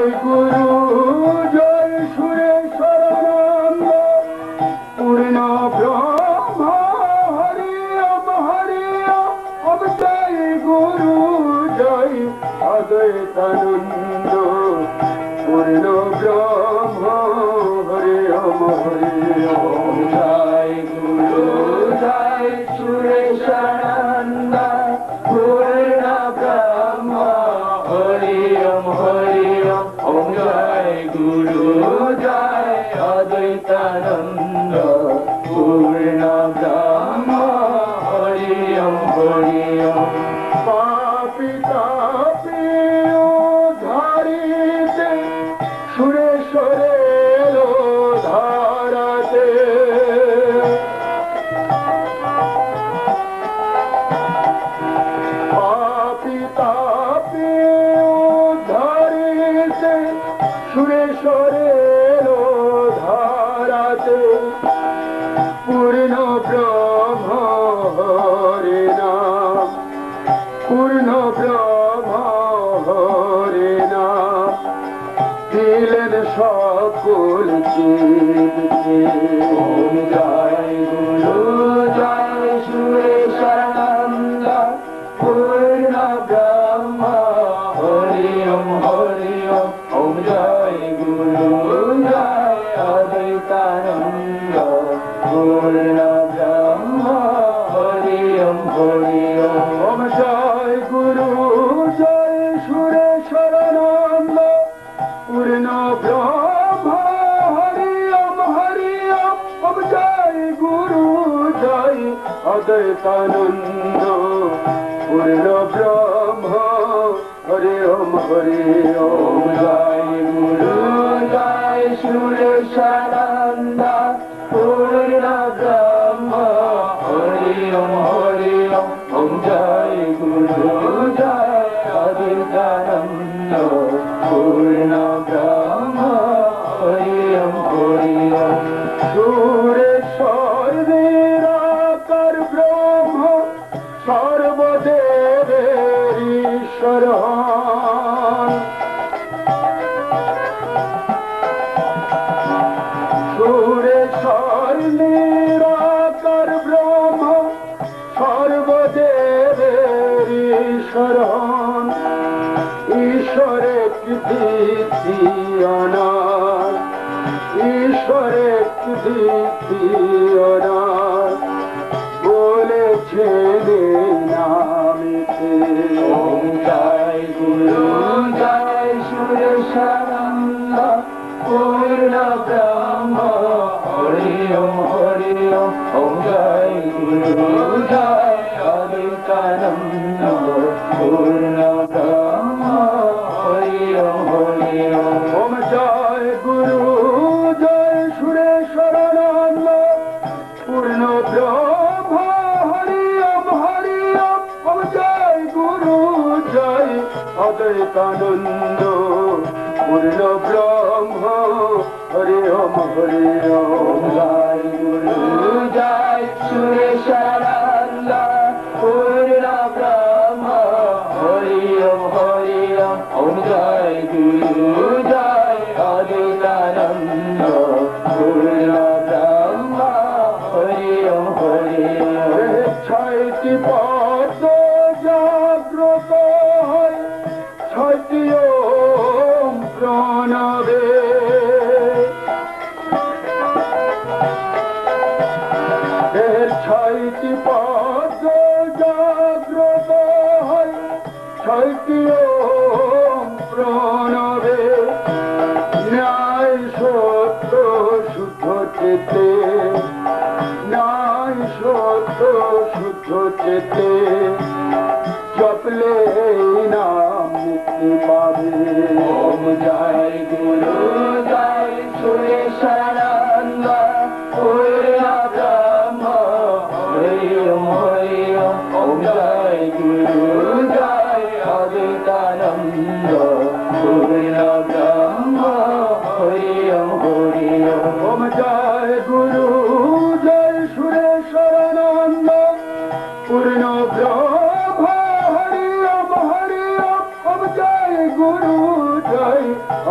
জয় গুরু জয় সুরেশ্বরানন্দ পূর্ণ ব্রহ্ম হরি ওম জয় গুরু জয় অদ্বৈতানন্দ পূর্ণ ব্রহ্ম হরি ওম জয় গুরু জয় সুরেশ্বরানন্দ পূর্ণ ব্রহ্ম হরি ওম ওম জয় গুরু জয় অদ্বৈতানন্দ পূর্ণ ব্রহ্ম হরি ওম পাপি তাপি উদ্ধারিতে সুরেশ্বরের ধারাতে পাপি তাপি উদ্ধারিতে সুরেশ্বরের ধারাতে পূর্ণ ব্রহ্ম হরি নাম পূর্ণ ব্রহ্ম হরি নাম দিলেন সকল জীবকে ওম জয় গুরু জয় সুরেশ্বরানন্দ পূর্ণ ব্রহ্ম হরি ওম ওম জয় গুরু জয় অদ্বৈতানন্দ পূর্ণ ব্রহ্ম হরি ওম ওম জয় গুরু জয় সুরেশ্বরানন্দ পূর্ণ ব্রহ্ম হরি ওম ওম জয় গুরু জয় অদ্বৈতানন্দ পূর্ণ ব্রহ্ম হরি ওম জয় গুরু জয় সুরেশ্বরানন্দ পূর্ণ ব্রহ্ম হরি ওম ওম জয় গুরু জয় অদ্বৈতানন্দ পূর্ণ ব্রহ্ম হরি ওম সুরেশ্বর নিরাকার ব্রহ্ম সর্বদেবের ঈশ্বর সুরেশ্বর নিরাকার ব্রহ্ম সর্বদেবের ঈশ্বর ঈশ্বরে কৃতি অনার ঈশ্বরে কৃতি অনার বলেছেন নামিতে ওম জয় গুরু জয় সুরেশ্বরানন্দ পূর্ণ ব্রহ্ম হরি ওম ওম জয় গুরু জয় অদ্বৈতানন্দ পূর্ণ ব্রহ্ম হরি ওম ওম জয় গুরু জয় সুরেশ্বরানন্দ পূর্ণ ব্রহ্ম হরি ওম ওম জয় গুরু জয় অদ্বৈতানন্দ পূর্ণ ব্রহ্ম হরি ওম জয় গুরু জয় সুরেশ্বরানন্দ পূর্ণ ব্রহ্ম হরি ওম ওম জয় গুরু জয় অদ্বৈতানন্দ পূর্ণ ব্রহ্ম হরি ওম ছয়টি পদ জাগ্রত হয় ছয়টি ওম প্রণবে ছয়টি পদ জাগ্রত হয় ছয়টি ওম প্রণবে ন্যায় সত্য শুদ্ধ চেতে ন্যায় সত্য শুদ্ধ চেতে জপলে নাম মুক্তি পাবে ওম জয় গুরু জয় সুরেশ্বরানন্দ পূর্ণ ব্রহ্ম হরি ওম ওম জয় গুরু জয় অদ্বৈতানন্দ পূর্ণ ব্রহ্ম হরি ওম ওম জয় গুরু জয় সুরেশ্বরানন্দ পূর্ণ ব্রহ্ম হরি ওম ওম জয় গুরু জয়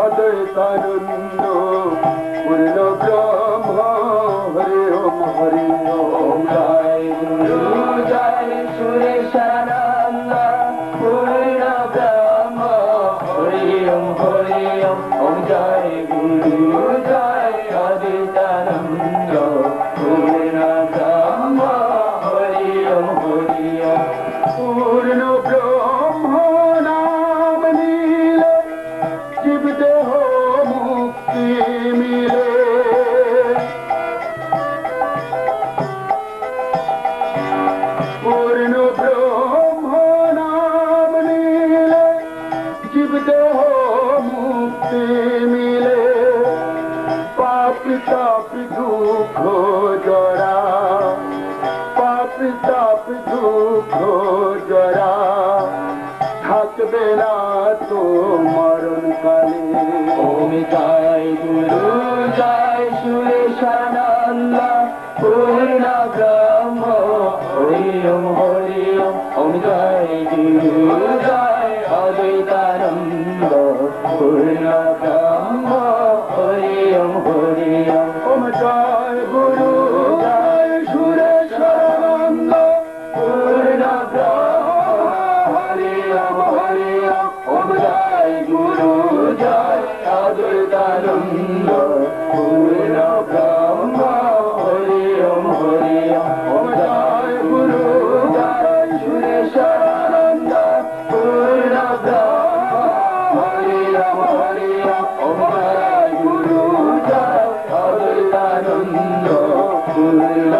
অদ্বৈতানন্দ পূর্ণ ব্রহ্ম হরি ওম হরি ওম জয় গুরু জয় সুরেশানন্দ পূর্ণ ব্রহ্ম হরি ওম ওম জয় গুরু জয় অদ্বৈতানন্দ পূর্ণ ব্রহ্ম হরি ওম পূর্ণ ব্রহ্ম নাম নীলে জীব দেহ মুক্তি মিলে পূর্ণ ব্রহ্ম নাম নীলে জীব দেহ মুক্তি মিলে পাপি তাপি দুঃখ জরা পাপি তাপি দুঃখ জরা থাকবে না তো মরণ কালে ওম জয় গুরু জয় সুরেশানন্দ পূর্ণ ব্রহ্ম হরি ওম ওম জয় গুরু জয় অদ্বৈতানন্দ পূর্ণ ব্রহ্ম হরি ওম ওম জয় গুরু জয় সুরেশানন্দ পূর্ণ ব্রহ্ম হরি ওম ওম জয় গুরু জয় অদ্বৈতানন্দ পূর্ণ ব্রহ্ম হরি ওম ওম জয় গুরু জয় সুরেশানন্দ পূর্ণ ব্রহ্ম হরি ওম ওম জয় গুরু জয় অদ্বৈতানন্দ পূর্ণ